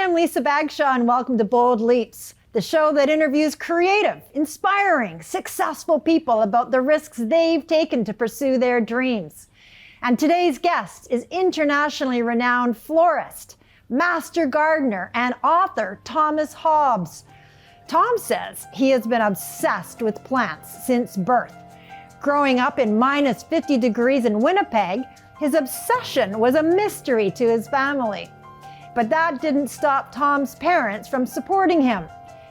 I'm Lisa Bagshaw, and welcome to Bold Leaps, the show that interviews creative, inspiring, successful people about the risks they've taken to pursue their dreams. And today's guest is internationally renowned florist, master gardener, and author Thomas Hobbs. Tom says he has been obsessed with plants since birth. Growing up in minus 50 degrees in Winnipeg, his obsession was a mystery to his family. But that didn't stop Tom's parents from supporting him.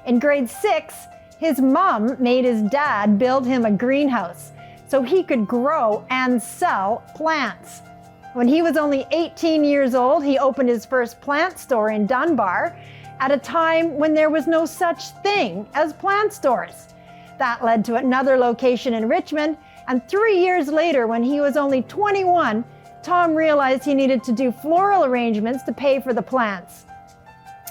In grade 6, his mom made his dad build him a greenhouse so he could grow and sell plants. When he was only 18 years old, he opened his first plant store in Dunbar at a time when there was no such thing as plant stores. That led to another location in Richmond, and 3 years later, when he was only 21, Tom realized he needed to do floral arrangements to pay for the plants.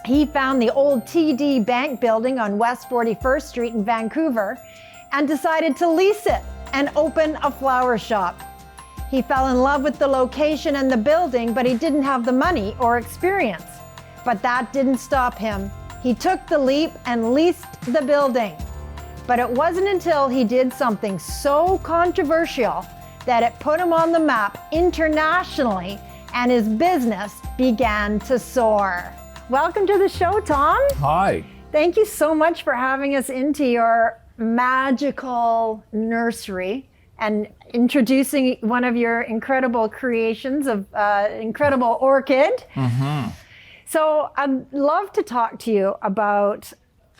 He found the old TD Bank building on West 41st Street in Vancouver and decided to lease it and open a flower shop. He fell in love with the location and the building, but he didn't have the money or experience. But that didn't stop him. He took the leap and leased the building. But it wasn't until he did something so controversial that it put him on the map internationally and his business began to soar. Welcome to the show, Tom. Hi. Thank you so much for having us into your magical nursery and introducing one of your incredible creations of incredible orchid. Mm-hmm. So I'd love to talk to you about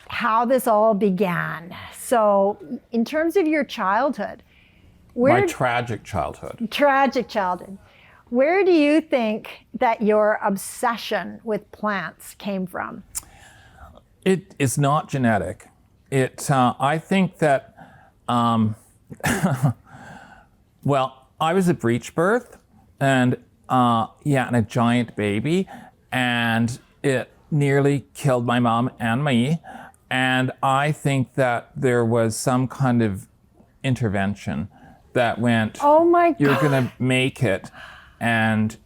how this all began. So in terms of your childhood, My tragic childhood. Where do you think that your obsession with plants came from? It is not genetic. I think that, well, I was a breech birth and a giant baby, and it nearly killed my mom and me. And I think that there was some kind of intervention that went, oh my God, you're gonna make it. And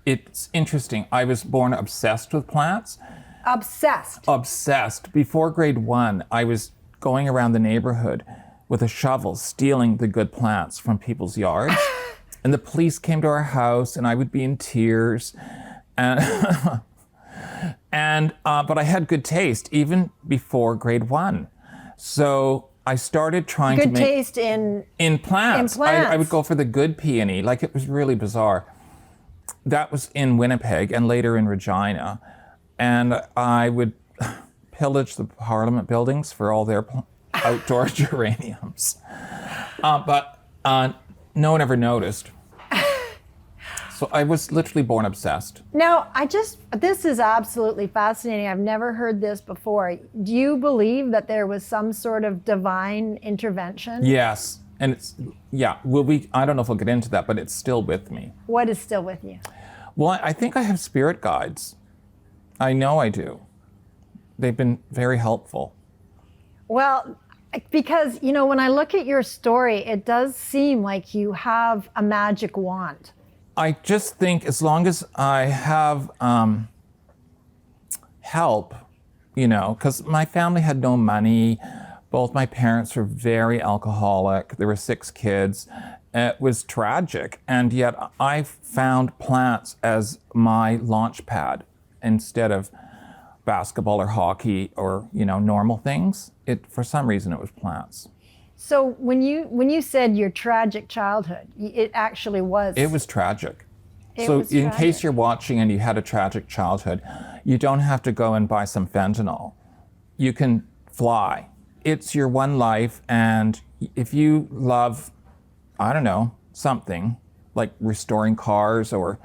it's interesting. I was born obsessed with plants. Obsessed. Before grade 1, I was going around the neighborhood with a shovel, stealing the good plants from people's yards. And the police came to our house and I would be in tears. And, but I had good taste even before grade 1. So I started trying to make... Good taste in plants. I would go for the good peony. Like, it was really bizarre. That was in Winnipeg and later in Regina. And I would pillage the Parliament buildings for all their outdoor geraniums. But no one ever noticed. So I was literally born obsessed. Now, this is absolutely fascinating. I've never heard this before. Do you believe that there was some sort of divine intervention? Yes. And I don't know if we'll get into that, but it's still with me. What is still with you? Well, I think I have spirit guides. I know I do. They've been very helpful. Well, because, when I look at your story, it does seem like you have a magic wand. I just think as long as I have help, because my family had no money. Both my parents were very alcoholic. There were 6 kids. It was tragic. And yet I found plants as my launch pad instead of basketball or hockey or, normal things. For some reason, it was plants. So when you said your tragic childhood, it actually was. It was tragic. In case you're watching and you had a tragic childhood, you don't have to go and buy some fentanyl. You can fly. It's your one life, and if you love, I don't know, something like restoring cars or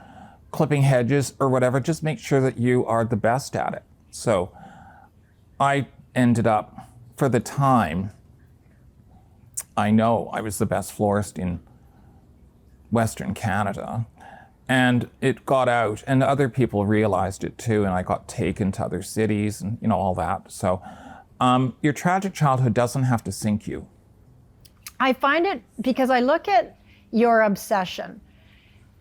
clipping hedges or whatever, just make sure that you are the best at it. So I ended up, for the time, I know I was the best florist in Western Canada, and it got out and other people realized it too, and I got taken to other cities and all that. So your tragic childhood doesn't have to sink you. I find it, because I look at your obsession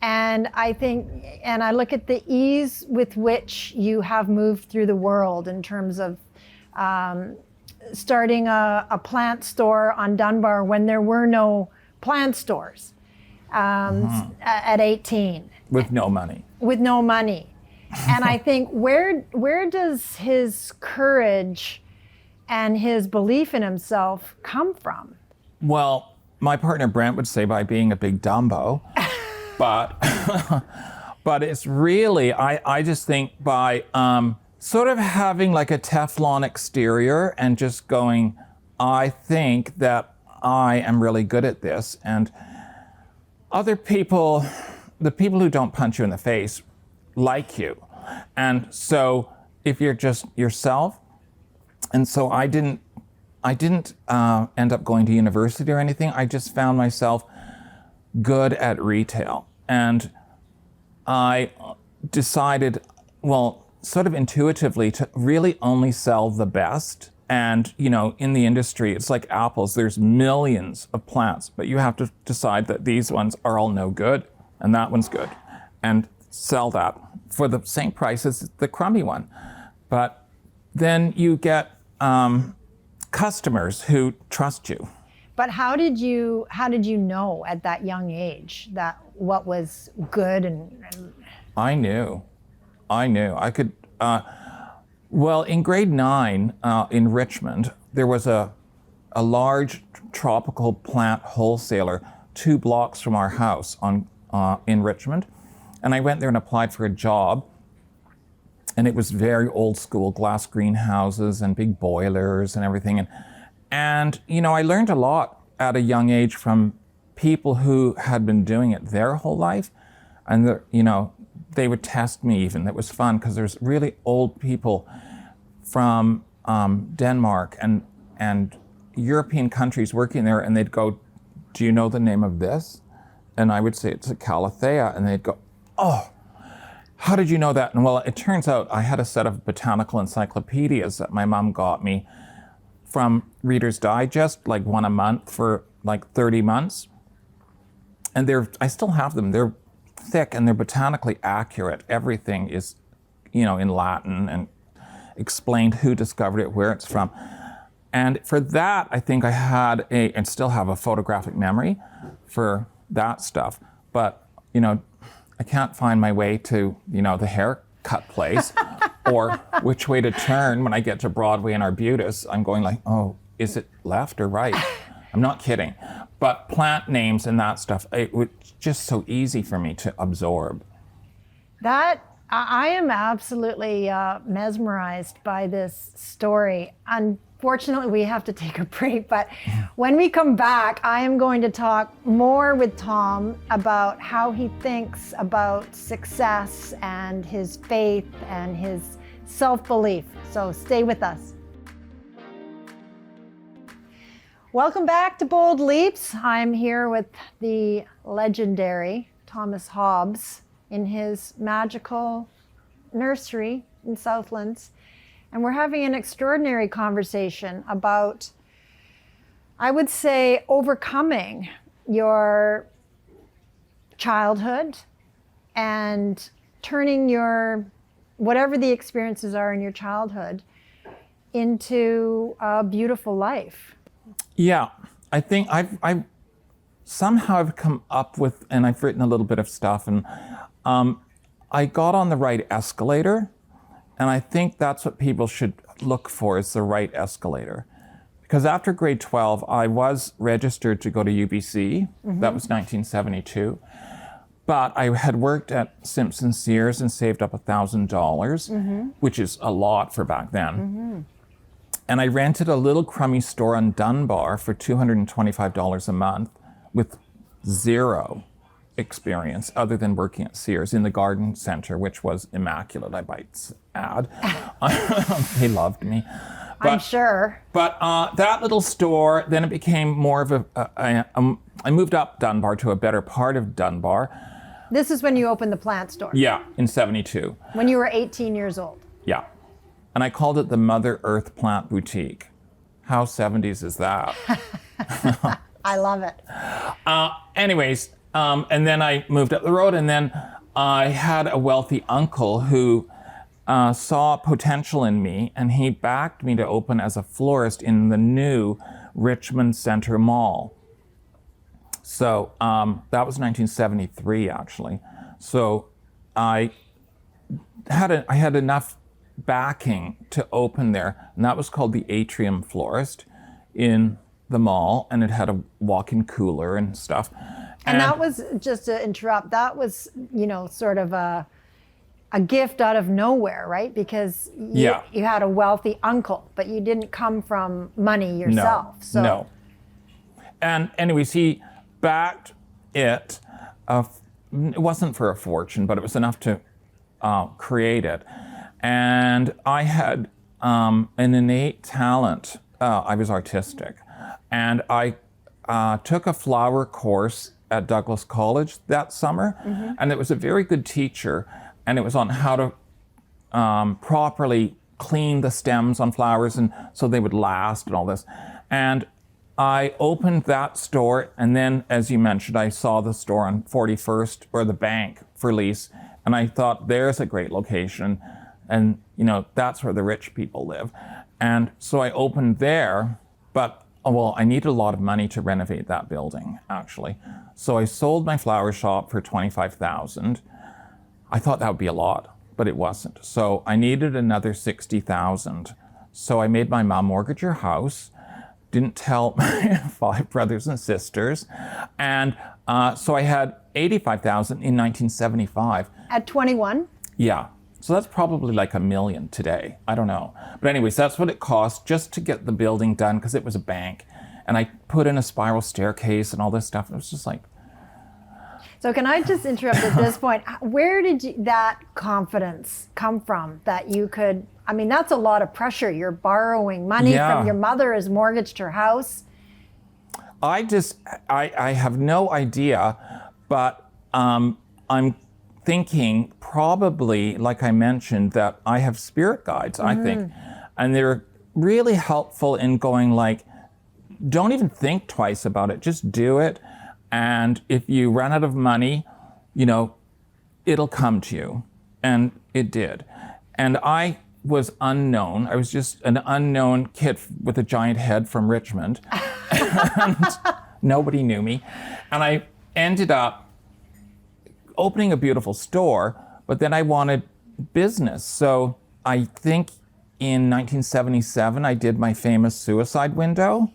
And I think, and I look at the ease with which you have moved through the world in terms of starting a plant store on Dunbar when there were no plant stores at 18. With no money. With no money. And I think where does his courage and his belief in himself come from? Well, my partner Brent would say by being a big Dumbo, but but it's really, I just think by sort of having like a Teflon exterior and just going, I think that I am really good at this, and other people, the people who don't punch you in the face, like you. And so if you're just yourself, and so I didn't end up going to university or anything. I just found myself good at retail. And I decided, well, sort of intuitively, to really only sell the best. And, you know, in the industry, it's like apples. There's millions of plants, but you have to decide that these ones are all no good and that one's good, and sell that for the same price as the crummy one. But then you get customers who trust you. But how did you know at that young age that what was good and I knew. I could. Well, in grade 9 in Richmond, there was a large tropical plant wholesaler 2 blocks from our house in Richmond, and I went there and applied for a job. And it was very old school, glass greenhouses and big boilers and everything. And you know, I learned a lot at a young age from people who had been doing it their whole life. And you know, they would test me even. That was fun because there's really old people from Denmark and European countries working there, and they'd go, "Do you know the name of this?" And I would say it's a calathea, and they'd go, "Oh, how did you know that?" And well, it turns out I had a set of botanical encyclopedias that my mom got me from Reader's Digest, like one a month for like 30 months. And I still have them. They're thick and they're botanically accurate. Everything is, you know, in Latin and explained who discovered it, where it's from. And for that, I think I had and still have a photographic memory for that stuff. But, you know, I can't find my way to, you know, the haircut place or which way to turn when I get to Broadway and Arbutus. I'm going like, oh, is it left or right? I'm not kidding. But plant names and that stuff, it was just so easy for me to absorb. I am absolutely mesmerized by this story. Unfortunately, we have to take a break, but when we come back, I am going to talk more with Tom about how he thinks about success and his faith and his self-belief. So stay with us. Welcome back to Bold Leaps. I'm here with the legendary Thomas Hobbs in his magical nursery in Southlands. And we're having an extraordinary conversation about, I would say, overcoming your childhood and turning your, whatever the experiences are in your childhood, into a beautiful life. Yeah, I think I've somehow come up with, and I've written a little bit of stuff, and I got on the right escalator. And I think that's what people should look for, is the right escalator. Because after grade 12, I was registered to go to UBC. Mm-hmm. That was 1972. But I had worked at Simpson Sears and saved up $1,000, mm-hmm. which is a lot for back then. Mm-hmm. And I rented a little crummy store on Dunbar for $225 a month with zero experience other than working at Sears in the garden center, which was immaculate, I might add. They loved me. But, I'm sure. But that little store, then it became more of I moved up Dunbar to a better part of Dunbar. This is when you opened the plant store? Yeah, in 72. When you were 18 years old? Yeah. And I called it the Mother Earth Plant Boutique. How 70s is that? I love it. Anyways, And then I moved up the road, and then I had a wealthy uncle who saw potential in me, and he backed me to open as a florist in the new Richmond Center Mall. So that was 1973, actually. So I had enough backing to open there, and that was called the Atrium Florist in the mall, and it had a walk-in cooler and stuff. And that was, just to interrupt, that was, sort of a gift out of nowhere, right? Because you had a wealthy uncle, but you didn't come from money yourself. No. And anyways, he backed it. It wasn't for a fortune, but it was enough to create it. And I had an innate talent. I was artistic. And I took a flower course at Douglas College that summer. Mm-hmm. And it was a very good teacher. And it was on how to properly clean the stems on flowers and so they would last and all this. And I opened that store, and then, as you mentioned, I saw the store on 41st, or the bank for lease, and I thought, there's a great location, and that's where the rich people live. And so I opened there, but I needed a lot of money to renovate that building, actually. So I sold my flower shop for $25,000. I thought that would be a lot, but it wasn't. So I needed another $60,000. So I made my mom mortgage her house, didn't tell my 5 brothers and sisters. And so I had $85,000 in 1975. At 21? Yeah. So that's probably like $1 million today. I don't know. But anyways, that's what it cost just to get the building done, because it was a bank. And I put in a spiral staircase and all this stuff. It was just like... So can I just interrupt at this point? Where did that confidence come from that you could... I mean, that's a lot of pressure. You're borrowing money from your mother, has mortgaged her house. I have no idea, but I'm thinking probably, like I mentioned, that I have spirit guides, I think. And they're really helpful in going like, don't even think twice about it, just do it. And if you run out of money, it'll come to you. And it did. And I was unknown. I was just an unknown kid with a giant head from Richmond. And nobody knew me. And I ended up opening a beautiful store, but then I wanted business. So I think in 1977, I did my famous suicide window.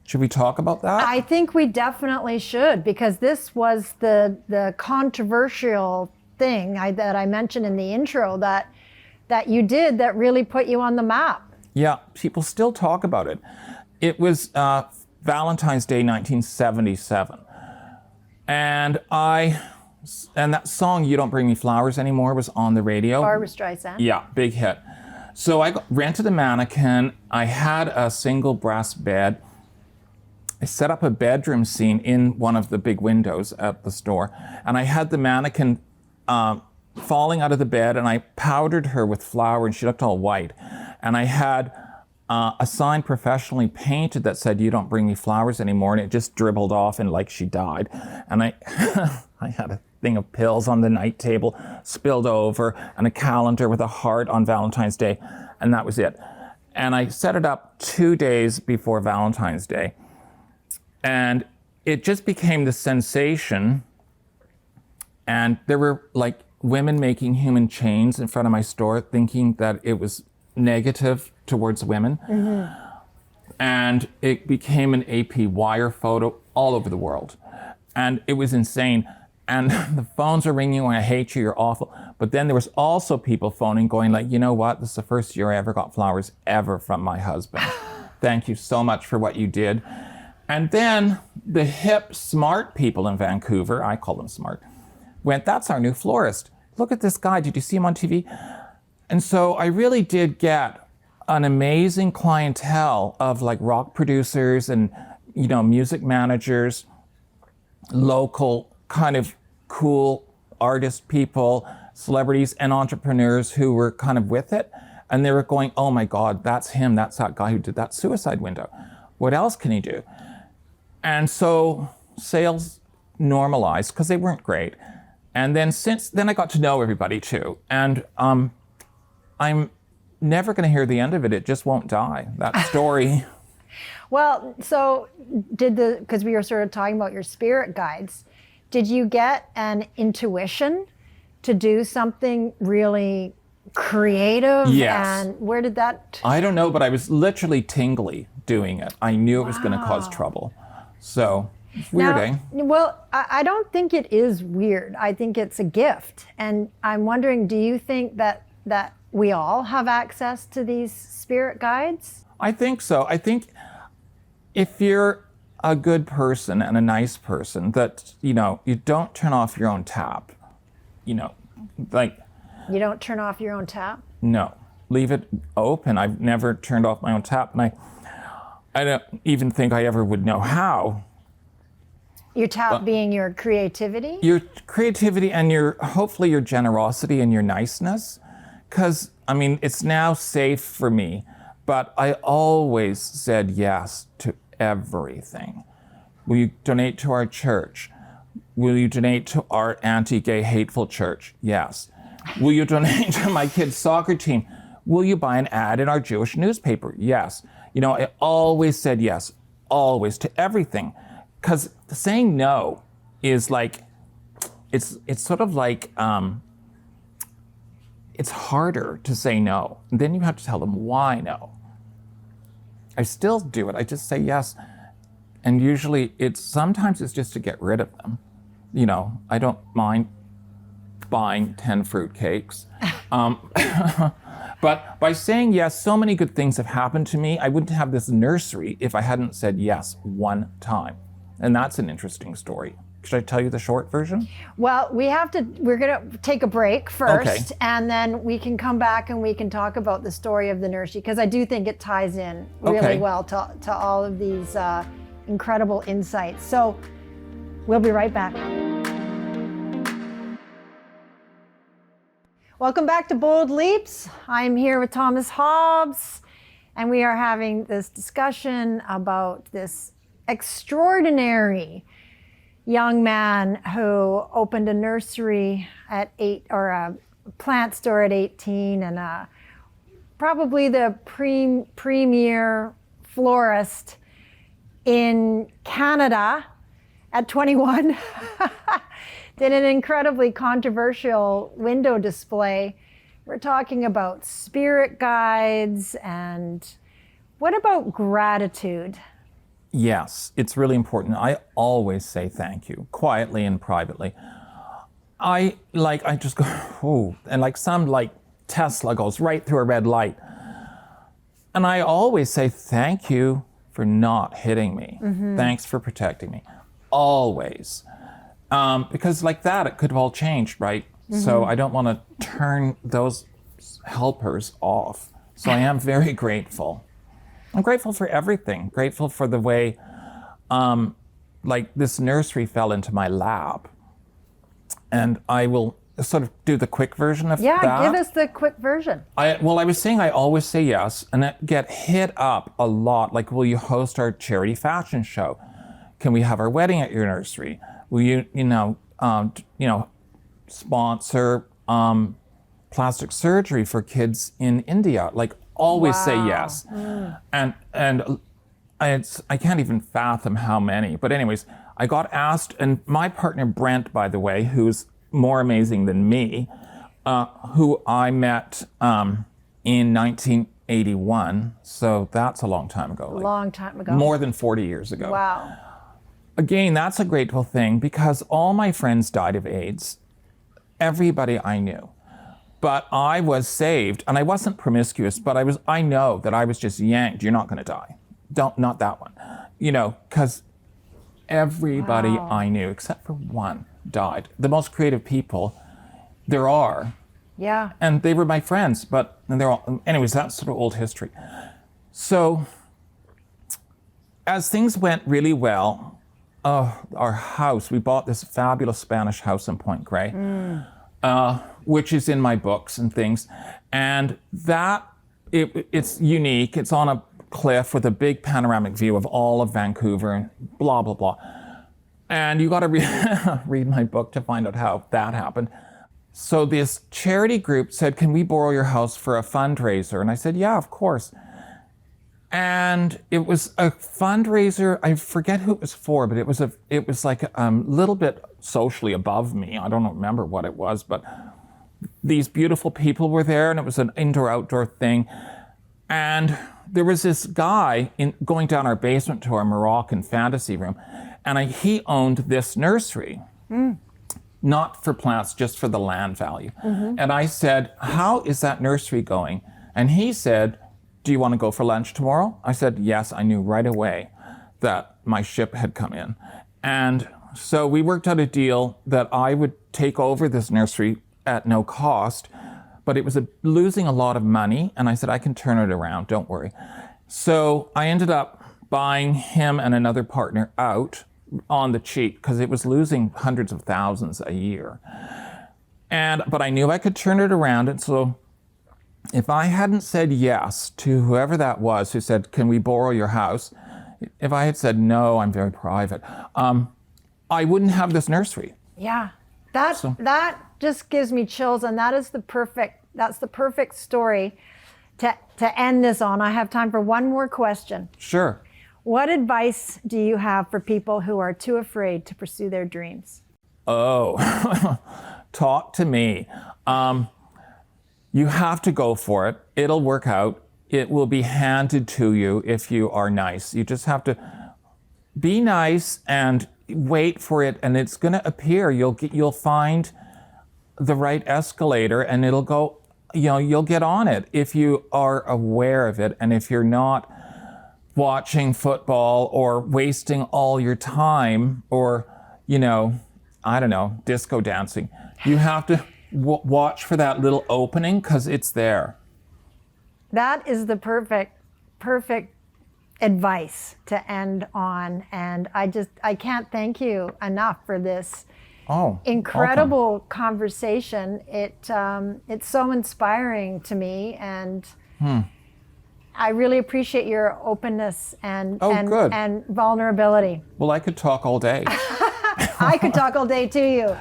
Should we talk about that? I think we definitely should, because this was the controversial thing that I mentioned in the intro that you did that really put you on the map. Yeah, people still talk about it. It was Valentine's Day 1977. And that song, You Don't Bring Me Flowers Anymore, was on the radio. Barbra Streisand. Yeah, big hit. So I rented a mannequin. I had a single brass bed. I set up a bedroom scene in one of the big windows at the store. And I had the mannequin falling out of the bed, and I powdered her with flour, and she looked all white. And I had a sign professionally painted that said, "You don't bring me flowers anymore," and it just dribbled off and like she died. And I had a thing of pills on the night table, spilled over, and a calendar with a heart on Valentine's Day, and that was it. And I set it up 2 days before Valentine's Day. And it just became the sensation. And there were like women making human chains in front of my store, thinking that it was negative towards women. Mm-hmm. And it became an AP wire photo all over the world. And it was insane. And the phones are ringing going, "I hate you, you're awful." But then there was also people phoning going like, "You know what? This is the first year I ever got flowers ever from my husband. Thank you so much for what you did." And then the hip, smart people in Vancouver, I call them smart, went, "That's our new florist. Look at this guy. Did you see him on TV?" And so I really did get an amazing clientele of like rock producers and, music managers, local kind of cool artist people, celebrities and entrepreneurs who were kind of with it. And they were going, "Oh my God, that's him. That's that guy who did that suicide window. What else can he do?" And so sales normalized because they weren't great. And then then I got to know everybody too. And I'm never going to hear the end of it. It just won't die, that story. Well, so because we were sort of talking about your spirit guides, did you get an intuition to do something really creative? Yes. And where did that? I don't know, but I was literally tingly doing it. I knew it was going to cause trouble. So, weird, eh? Well, I don't think it is weird. I think it's a gift. And I'm wondering, do you think that we all have access to these spirit guides? I think so. I think if you're a good person and a nice person, that, you don't turn off your own tap. Like... You don't turn off your own tap? No. Leave it open. I've never turned off my own tap, and I don't even think I ever would know how. Your tap being your creativity? Your creativity and hopefully your generosity and your niceness. Because, it's now safe for me, but I always said yes to everything. Will you donate to our church? Will you donate to our anti-gay hateful church? Yes. Will you donate to my kids' soccer team? Will you buy an ad in our Jewish newspaper? Yes. I always said yes, always, to everything. Because saying no is like, it's sort of like, it's harder to say no. And then you have to tell them why no. I still do it. I just say yes. And usually sometimes it's just to get rid of them. I don't mind buying 10 fruitcakes. But by saying yes, so many good things have happened to me. I wouldn't have this nursery if I hadn't said yes one time. And that's an interesting story. Should I tell you the short version? Well, we're gonna take a break first, and then we can come back and we can talk about the story of the nursery, because I do think it ties in really well to all of these incredible insights. So we'll be right back. Welcome back to Bold Leaps. I'm here with Thomas Hobbs, and we are having this discussion about this extraordinary young man who opened a nursery at 8, or a plant store at 18, and probably the premier florist in Canada at 21. Did an incredibly controversial window display. We're talking about spirit guides, and what about gratitude? Yes, it's really important. I always say thank you, quietly and privately. I just go, oh, and some Tesla goes right through a red light. And I always say thank you for not hitting me. Mm-hmm. Thanks for protecting me. Always. Because like that, it could have all changed, right? Mm-hmm. So I don't want to turn those helpers off. So I am very grateful. I'm grateful for everything. Grateful for the way, this nursery fell into my lap. And I will sort of do the quick version of that. Yeah, give us the quick version. I was saying I always say yes, and I get hit up a lot. Like, will you host our charity fashion show? Can we have our wedding at your nursery? Will you, sponsor plastic surgery for kids in India? Always say yes. And I can't even fathom how many. But anyways, I got asked, and my partner Brent, by the way, who's more amazing than me, who I met in 1981. So that's a long time ago. Long time ago. More than 40 years ago. Wow. Again, that's a grateful thing, because all my friends died of AIDS. Everybody I knew. But I was saved, and I wasn't promiscuous, but I know that I was just yanked. You're not going to die. Not that one. Because everybody I knew, except for one, died. The most creative people there are. Yeah. And they were my friends, and they're all, anyways, that's sort of old history. So as things went really well, our house, we bought this fabulous Spanish house in Point Grey. Which is in my books and things. And it's unique. It's on a cliff with a big panoramic view of all of Vancouver and blah, blah, blah. And you got to read my book to find out how that happened. So this charity group said, can we borrow your house for a fundraiser? And I said, yeah, of course. And it was a fundraiser. I forget who it was for, but it was like a little bit socially above me. I don't remember what it was, but these beautiful people were there, and it was an indoor-outdoor thing. And there was this guy going down our basement to our Moroccan fantasy room, and he owned this nursery. Not for plants, just for the land value. And I said, how is that nursery going? And he said, do you want to go for lunch tomorrow? I said, yes. I knew right away that my ship had come in. And so we worked out a deal that I would take over this nursery at no cost, but it was losing a lot of money. And I said, I can turn it around, don't worry. So I ended up buying him and another partner out on the cheap because it was losing hundreds of thousands a year. But I knew I could turn it around. And so if I hadn't said yes to whoever that was who said, can we borrow your house? If I had said, no, I'm very private, I wouldn't have this nursery. Yeah, that just gives me chills, and that's the perfect story to end this on. I have time for one more question. Sure. What advice do you have for people who are too afraid to pursue their dreams? Oh, talk to me. You have to go for it. It'll work out. It will be handed to you if you are nice. You just have to be nice and wait for it, and it's going to appear. You'll find the right escalator, and it'll go, you'll get on it if you are aware of it, and if you're not watching football or wasting all your time or, I don't know, disco dancing. You have to watch for that little opening because it's there. That is the perfect advice to end on. And I can't thank you enough for this incredible conversation. It's so inspiring to me, and I really appreciate your openness and vulnerability. Well, I could talk all day. I could talk all day to you.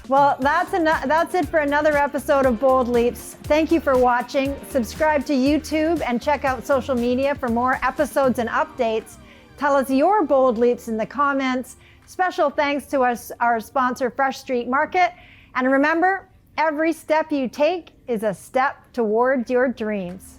Well, that's it for another episode of Bold Leaps. Thank you for watching. Subscribe to YouTube and check out social media for more episodes and updates. Tell us your bold leaps in the comments. Special thanks to our sponsor, Fresh Street Market. And remember, every step you take is a step towards your dreams.